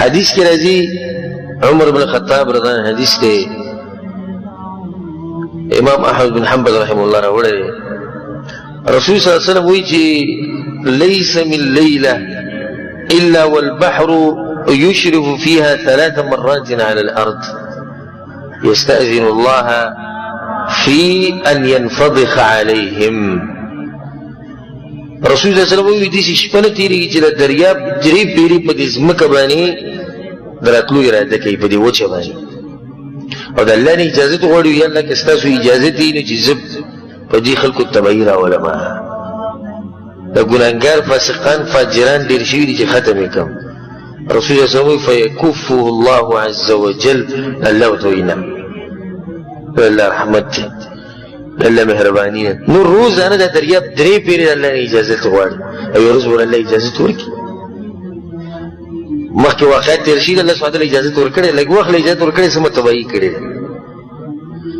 حدیث کی راضی عمر بن خطاب رضا عنہ حدیث تے امام احمد بن حنبل رحمه الله راوړی رسول صلی الله علیه وسلم وی چې ليس من ليلة إلا والبحر يشرف فيها 3 مرات على الأرض يستأذن الله في أن ينفضخ عليهم. رسول الله صلی الله علیه وسلم وی دې شپه نه تیریږي چې د دریاب درې پیری په دې ځمکه باندې دراتلو اراده کوي په دې وچه باندې او د الله نه اجازه غواړي یا الله که ستاسو اجازه دي نو چې زب په دې خلکو تبعیر علماء د ګناهګار فاسقان فاجران ډېر شوي دي چې ختم یې کړم. رسول الله صلی الله علیه وسلم فیکفه الله عز وجل الله توینا الله رحمت الله مهرباني نور روز انا د دریاب درې پیری الله نه اجازه غواړي او یو روز ول الله اجازه ورکړي مخکې واقعیت تیر شي الله سبحانه وتعالی اجازه ورکړي لږ وخت اجازه ورکړي سم تبعی کړي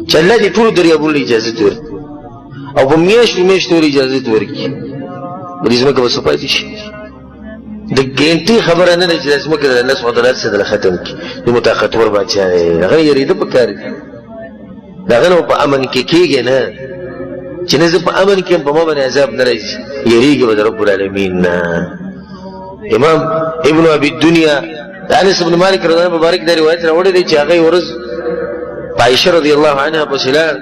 چې الله دې ټول دریابونو اجازه ورکړي او په میاشتو اجازه ورکړي دې زمکه وسو پاتې شي د ګینټي خبره نه چې زمکه الله سبحانه وتعالی سره ختم کی د متاخر بچا هغه یریده په کار دا غنو په امن کې کېږي نه چې نه زه په امن کې په ما باندې عذاب نه راځي یریږي به رب العالمین. امام ابن ابي الدنيا انس بن مالک رضی الله مبارک دا روایت راوړی دی چې هغه ورځ عائشه رضی الله عنها په سلام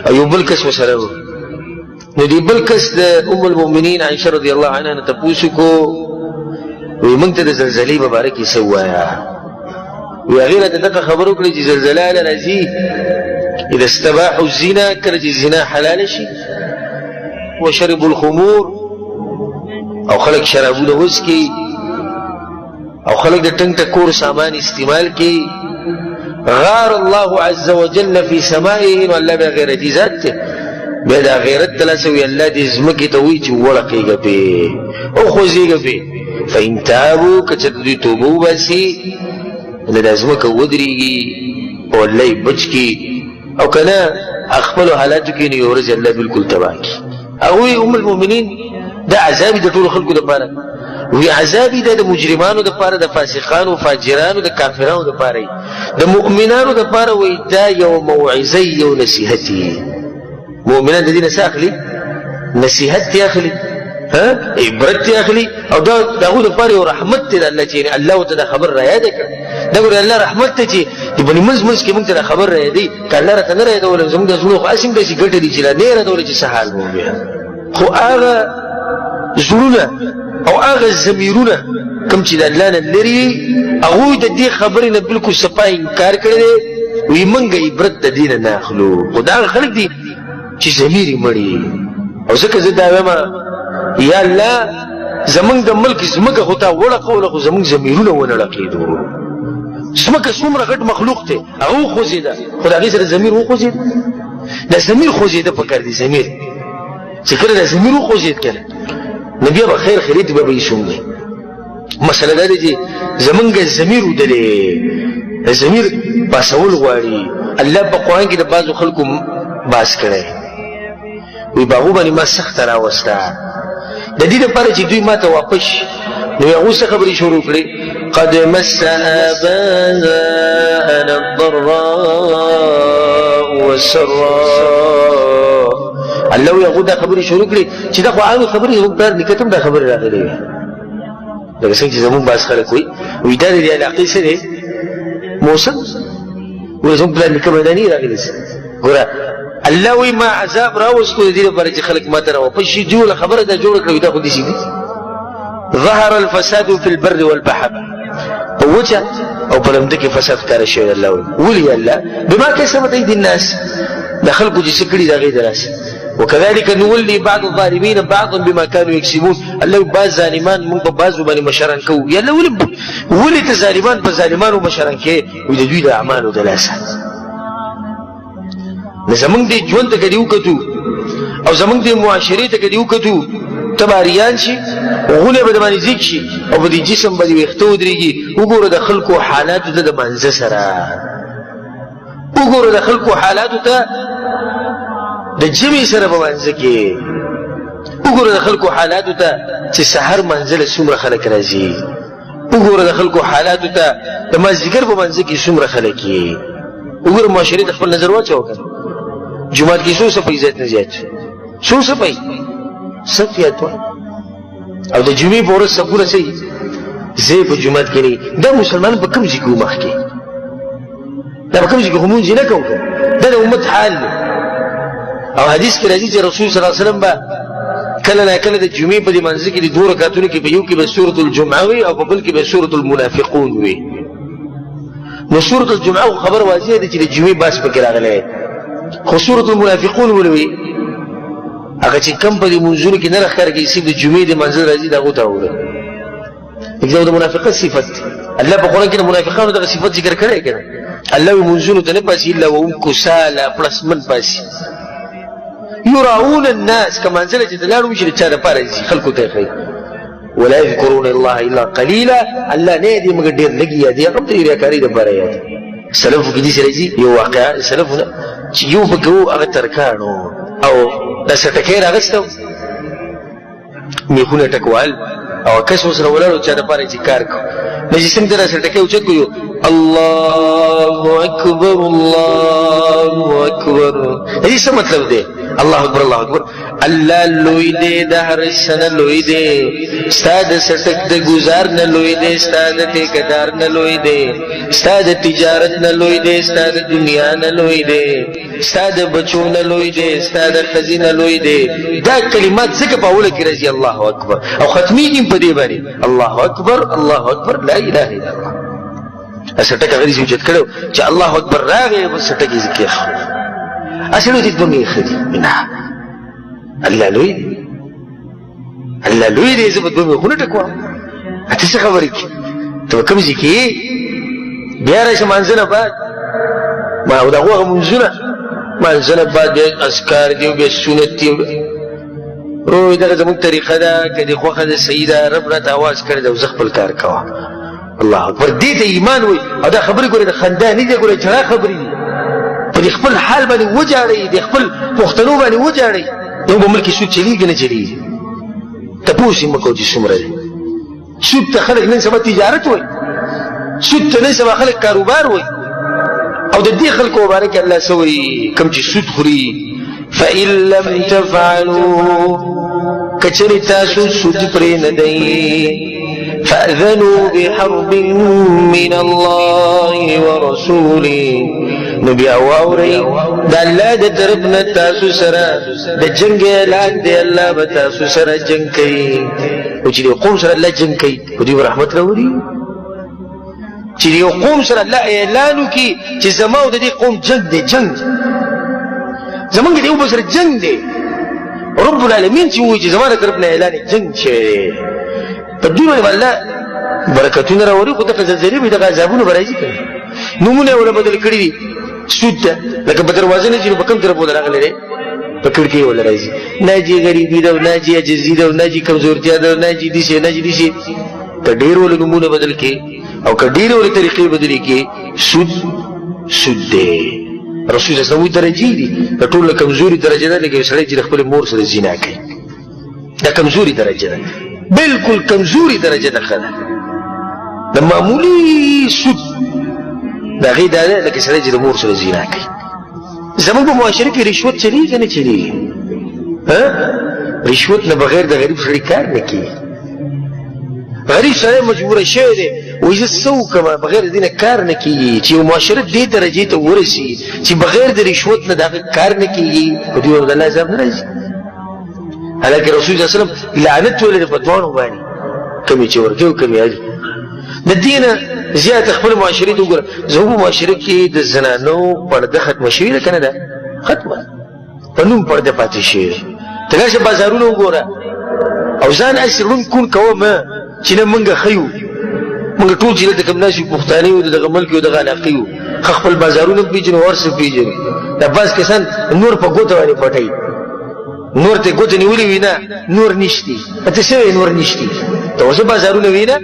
ایوب الکس وسره نو دی بل کس د ام المؤمنین عائشه رضی الله عنها نه تاسو کو وي موږ ته د زلزلې مبارکي سوایا وی غیره دغه خبرو کړی چې زلزلہ راځي اذا استباحوا الزنا کله چې زنا حلال شي وشربوا الخمور او خلق شرابونه وسکي او خلق د ټنګ ټکور سامان استعمال کی غار الله عز وجل في سمائه والله بغیرت ذات بدا غیرت تلاسوی الله دې زمکه ته وی چې ورقېږي په او خوځيږي په فإن تابوا کچدي توبو باسي ان د زمکه ودرېږي او الله بچکی او کله خپل حالات کې نه ورځ الله بالکل تباہ کی او ام المؤمنین دا عذاب د ټول خلکو لپاره وی عذاب د مجرمانو لپاره د فاسقانو فاجرانو د کافرانو لپاره د مؤمنانو لپاره وی دا یو موعظه یو نصیحت مؤمنان د دې نه اخلي نصیحت اخلي ها عبرت اخلي او دا دغه لپاره یو رحمت دی الله چې الله تعالی خبر را یاد کړ دا ګور الله رحمت ته چې د بنی مز کې موږ ته خبر را دی کله راته نه راځي ول زموږ د زړه خو اسیم د شي ګټه دي چې نه راځي چې سحال مو بیا خو هغه زړونه او هغه زمیرونه کوم چې د الله نه لري هغه د دې خبرې نه بالکل صفای انکار کړی وي موږ عبرت د دین نه اخلو خدای خلک دي چې زميري مړي او ځکه زه دا وایم یا الله زمونږ د ملک زمکه خو ته وړه کوله خو زمونږ زمیرونه ونه لقیدو زمکه څومره غټ مخلوق ته هغه خوځیدا خدای سره زمیر و خوځید دا زمیر خوځیدا په کار دي زمیر چې کله دا زمیر و خوځید کله نبی به خیر خرید به یې مسله دا دی چې زمونږ زمیر ودلې زمیر باسول غواړي الله په قرآن کې د بعضو خلکو باس کړي وی باغو باندې ما سخت راوسته د دې لپاره چې دوی ماته واپس نو یو څه خبرې شروع کړې قد مس آباءنا الضراء والسراء الله یو دا خبرې شروع کړې چې دا خو هغه خبرې یو بار نکتم دا خبرې راغلې دا څنګه چې زمون باس خلک وي دا د علاقې سره موسم ورزم بل نکمدانی راغلې ګوره الله وی ما عذاب راوستو دې لپاره چې خلک ماته راو په شي جوړه خبره دا جوړه کړو دا خو دي شي ظهر الفساد في البر والبحر وجه او بلمده کې فساد کار شوی الله ولي الله بما كسبت ايدي الناس دخلكم دي سکړي دا غي دراس وكذلك نولي بعض الظالمين بعضا بما كانوا يكسبون الله باز ظالمان مونږ په بازو باندې مشران کو یا الله ولي ته ظالمان په ظالمانو مشران کې وي د دوی د اعمالو دلاسه زمونږ د ژوند ته کډیو کتو او زمونږ د معاشرې ته کډیو کتو تباریان شي غونه به باندې ځیک شي او په دې جسم باندې وختو دريږي وګوره د خلکو حالات ته د منځ سره وګوره د خلکو حالات ته د جمی سره په منځ کې وګوره د خلکو حالات ته چې سحر منزل څومره خلک راځي وګوره د خلکو حالاتو ته د مازدیګر په منځ کې څومره خلک یې وګوره معاشرې ته خپل نظر واچوه که جومات کې څو څپی زیات نه زیات څو څپی صف یاد وایي او د جمعې په ورځ صفونه صحیح زه په جومات کې نه دا مسلمانان په کوم ځای کې مخکې دا په کوم ځای کې خو مونځ نه کوو دا د امت حال دی او حدیث کې راځي چې رسول صلی الله علیه وسلم به کله نه کله د جمعې په دې منځ کې د دوه رکعتونو کې په یو کې به سورة الجمعه وي او په بل کې به سورة المنافقون وي نو سورة الجمعه خبر واضح دی چې د جمعې باس پکې راغلی خو سورة المنافقون ولوي هغه چې کم په دې منځونو کې نه راښکاره کوي صرف د جمعې د منځ راځي د هغو ته واوره دا د منافقت صفت الله په قرآن کې د منافقانو دغه صفت ذکر کړی که نه الله وي منځونو ته نه پاسي الا وهم کساله پړسمن پاسي یراؤون الناس که منځله چې ته لاړ وشي د چا دپاره ځي خلکو ته یې ښایي ولا یذکرون الله الا قلیلا الله نه یادوي مګر ډېر لږ یادوي هغه هم د ریاکارۍ دپاره یادوي سلفو کې داسې راځي یو واقعه سلفو چې یو پکې و هغه ترکانو او دا سټکی راغسته میخونه ټکوال او کس ورسره ولاړ چا دپاره چې کار کو نو چې څنګه دا سټکی اوچت کړو الله اکبر الله اکبر دې څه مطلب دی الله اکبر الله اکبر الله لوی دی د هر شنه لوی دی ستا د سټک د ګزار نه لوی دی ستا د ټیکدار نه لوی دی ستا د تجارت نه لوی دی ستا د دنیا نه لوی دی ستا د بچو نه لوی دی ستا د ښځې نه لوی دی دا کلمات ځکه په اوله کې راځي الله اکبر او ختمیږي په دې باندې الله اکبر الله اکبر لا اله الا الله سټک هغه دې اوچت کړو چې الله اکبر راغی بس سټک یې ذکر اصلو دې دومره خدي نه الله لوی دی الله لوی دی زه به دومره خونه ټکوم اته څه خبرې کې ته کوم ځای کې بیا راشه منځنه بعد ما او دا هغه منځونه منځنه بعد اذکار دی بیا سنت دی او دغه زموږ طریقه ده که دې خوښه ده صحیح ده رب راته اواز کړی ده او زه خپل کار کوه الله اکبر دې ته ایمان وایي او دا خبرې ګورې د خندا نه دي ګورې جړا خبرې دي په دې خپل حال باندې وجاړئ د خپل پښتنو باندې وجاړئ یو به ملکې سود چلېږي نه چلېږي تپوس یې مه کوه چې څومره دی سود ته خلک نن سبا تجارت وایي سود ته نن سبا خلک کاروبار وایي او د دې خلکو مبارک الله څه وایي کوم چې سود خوري فإن لم تفعلوا کچرې تاسو سود پرې نه دی فأذنوا بحرب من الله ورسوله نبي واوري دا الله د طرف نه تاسو سره د جنگ اعلان دی الله به تاسو سره جنگ کوي او چې قوم سره الله جنگ کوي او دې رحمت راوړي چې یو قوم سره الله اعلان وکي چې زما او د دې قوم جنگ دی جنگ زمونږ د یو بل سره جنگ دی رب العالمین چې وایي چې زما د طرف نه اعلان جنگ شوی په دې باندې الله برکتونه راوړي خو دغه زلزلې به دغه عذابونه به راځي که نومونه یې ونه بدل کړي دي سود ته لکه په دروازه نه چې په کوم طرف ونه راغلی دی په کړکۍ یې ونه راځي نه جي غریبي ده نه جي عجزي ده نه جي کمزورتیا ده نه جي داسې نه جي داسې که ډېر ولې نومونه بدل کړي او که ډېرې ولې طریقې بدلې کړي سود دی رسول الله صلی درجې دي د ټولو کمزوري درجه ده لکه یو سړی چې د خپلې مور سره زنا کوي دا کمزوري درجه ده بالکل کمزوري درجه ده ښه ده د معمولي سود د هغې دا ده لکه سړی چې د مور سره زنا کوي زموږ په معاشره کې رشوت چلېږي که نه چلېږي رشوت نه بغیر د غریب سړي کار نه کېږي غریب سړی مجبوره شوی دی وایي زه څه وکړم بغیر د دې نه کار نه کېږي چې یو معاشره دې درجې ته ورسي چې بغیر د رشوت نه د هغه کار نه کېږي په دې باندې د الله عذاب نه راځي حالانکه رسول صلی الله علیه وسلم لعنت ویلی دی په دواړو باندې کمې چې ورکوي او کمې اړي د دې نه زیات خپل معاشرې ته وګوره زموږ په معاشره کې د زنانو پرده ختمه شوې ده که نه ده ختمه په نوم پرده پاتې شوې ده ته لاړ بازارونه وګوره او ځان هسې ړوند کون کوه مه چې نه موږ ښه یو موږ ټول چې دلته کوم ناست یو پښتانه یو د دغه ملک یو دغه علاقې یو ښه خپل بازارونه پېژنو هر څه پېژنو دا بعض کسان نور په ګوته باندې پټوي نور ته ګوته نیولې وي نه نور نشتی ته څه وایې نور نشتی ته ورشه بازارونه وي نه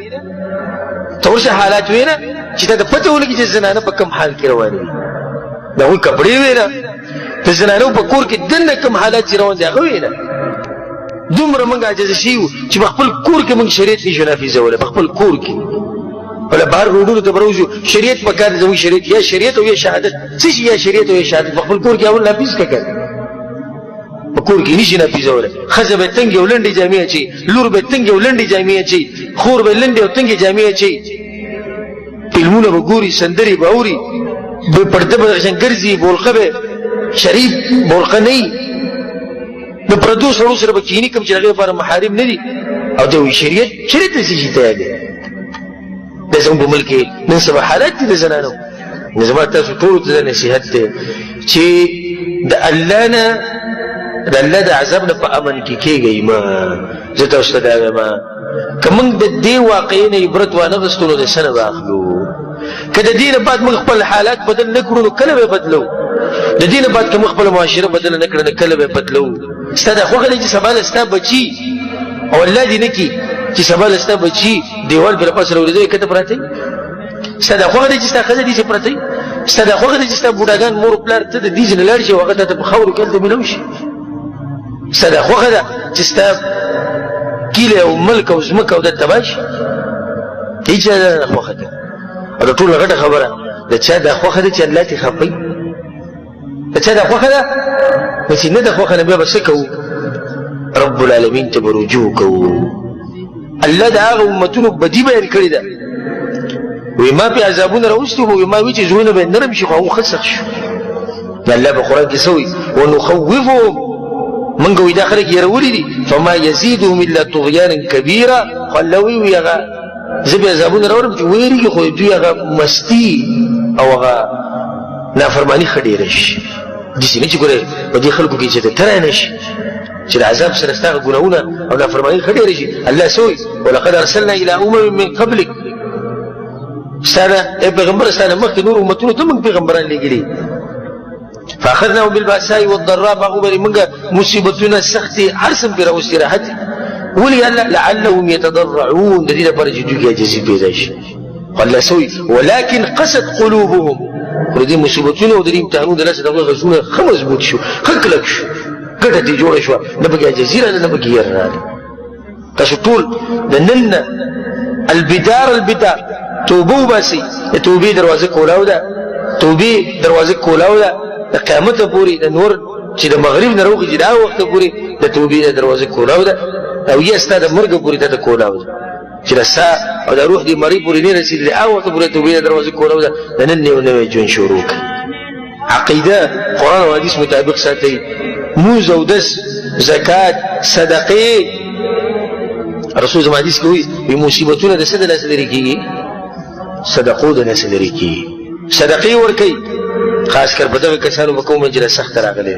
ته ورشه حالات وي نه چې ته ته پته ولګي چې زنانه په کوم حال کې روانې وي د هغوی کپړې وي نه د زنانو په کور کې دننه کوم حالات چې روان دي هغه وي نه دومره موږ عاجزه شوي وو چې په خپل کور کې موږ شریعت نشو نافظولی په خپل کور کې ولا بهر روډونو ته بروزو شریعت په کار زموږ شریعت یا شریعت او یا شهادت څه شي یا شریعت او یا شهادت په خپل کور کې اول نافذ کړه په کور کې نشي نافذوله ښځه به تنګې او لنډې جامې اچي لور به تنګې او لنډې جامې اچي خور به لنډې او تنګې جامې اچي فلمونه به ګوري سندرې به اوري به پرده به غشن ګرځي بولقه به شریف بولقه نه وي د پردو سړو سره به کښېني کوم چې هغې لپاره محارم نه دي او د شریعت ته څه شي تیار دی دا زموږ په ملک کې نن سبا حالات دي د زنانو نو زما تاسو ټولو ته دا نصیحت دی چې د الله نه د الله د عذاب نه په امن کې کېږئ ما زه تاسو ته دا وایم که موږ د دې واقعې نه عبرت وانخېستو نو د څه نه به اخلو که د دې نه بعد موږ خپل حالات بدل نه کړو نو کله به بدلو د دې نه بعد که موږ خپله معاشره بدله نه کړه نو کله به بدلو ستا دا خوښه دی چې سبا له ستا بچي او الله دې نه کړي چې سبا له ستا بچي دیوال پرې پاس راورېدلی کته پراته ستا دا خوښه دی چې ستا ښځه دې چې پرته ستا دا خوښه دی چې ستا بوډاګان مور پلار ته د دې ځای نه لاړ شي او هغه ته په خاورو کې هلته میلاو شي ستا دا خوښه ده چې ستا کیله او ملک او ځمکه او دا تباه شي هېچا دا خوښه ده او د ټوله غټه خبره د چا دا خوښه ده چې الله ترې خفه وي د چا دا خوښه ده نو چې نه ده خوښه نه بیا به څه کوو رب العالمین ته به رجوع کوو الله د هغه امتونو بدي بیان کړې ده وی ما پې عذابونه راوستي وو ما وی چې زړونه به نرم شي خو هغه ښه سخت شو الله په قرآن کې څه وایي ونخوفهم منګه وی دا خلک یېرولي دي فما یزیدهم الا طغیانا کبیرا خو الله وی هغه زه به عذابونه راوړم چې ویرېږي خو دوی هغه مستي او هغه نافرماني ښه ډېره شي داسې نه چې ګورې په دې خلکو کې چې د تری نه شي چې د عذاب سره ستا هغه ګناهونه او نافرماني ښه ډېره شي الله څه وایي ولقد ارسلنا الى امم من قبلک ستا نه ای پیغمبر ستا نه مخکې نور امتونو ته موږ پیغمبران لېږلي فاخذناهم بالباساء والضراء باغو بری منګه مصیبتونه سختي هر څه پرې راوستي راحت ولي الله لعلهم يتضرعون د دې لپاره چې دوی کې عاجزي پیدا شي الله سوي ولكن قست قلوبهم پر دې مصیبتونه او د امتحانونو د لاسه دغه غزونه ښه مضبوط شو ښه کلک شو ګټه دې جوړه شوه نه پکې عاجزي راغله نه پکې ير راغله تاسو ټول د نن البدار توبه وباسئ د توبې دروازه کولاو ده توبې دروازه کولاو ده د قیامت پورې د نور چې د مغرب نه راوخېږي دا وخت پورې د توبې د دروازې کولاو ده او یا ستا د مرګ پورې ته د کولاو ده چې د ساه او د روح دې مړۍ پورې نه رسېدلې هغه وخت پورې د توبې د دروازې کولاو ده د نن یو نوی ژوند شروع کړه عقیده قرآن او حدیث مطابق ساتئ موز او دس زکات صدقې رسول زما حدیث کې وایي مصیبتونه د څه د لاسه لرې کېږي صدقو د لاسه لرې کېږي صدقې ورکوئ خاص کر په دغه کسانو به کوم چې سخت راغلی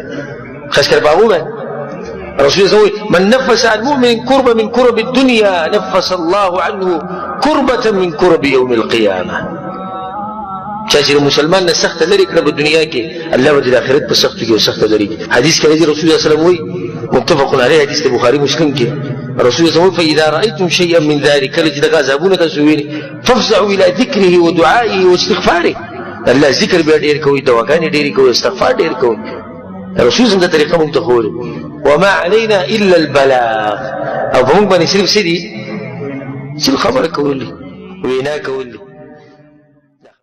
خاص کر په هغو باندې رسول الله من نفس عن مؤمن كربة من كرب الدنيا نفس الله عنه كربة من كرب يوم القيامة چا چې مسلمان نه سخت لري کړه په دنیا کې الله به د آخرت په سخت کې سخت لري حدیث کې رسول الله صلی الله علیه وسلم وایي متفق علیه حدیث د بخاری مسلم کې رسول الله صلی فاذا رايتم شيئا من ذلك لجد غزابون تسوين فافزعوا الى ذكره ودعائه واستغفاره الله ذکر بیا ډیر کوي دواګانې ډېرې کوي استغفار ډېر کوي رسول الله طریقه موږ ته ښوولې وما علينا الا البلاغ او په موږ باندې صرف څه دي صرف خبره کول دي وینا کول دي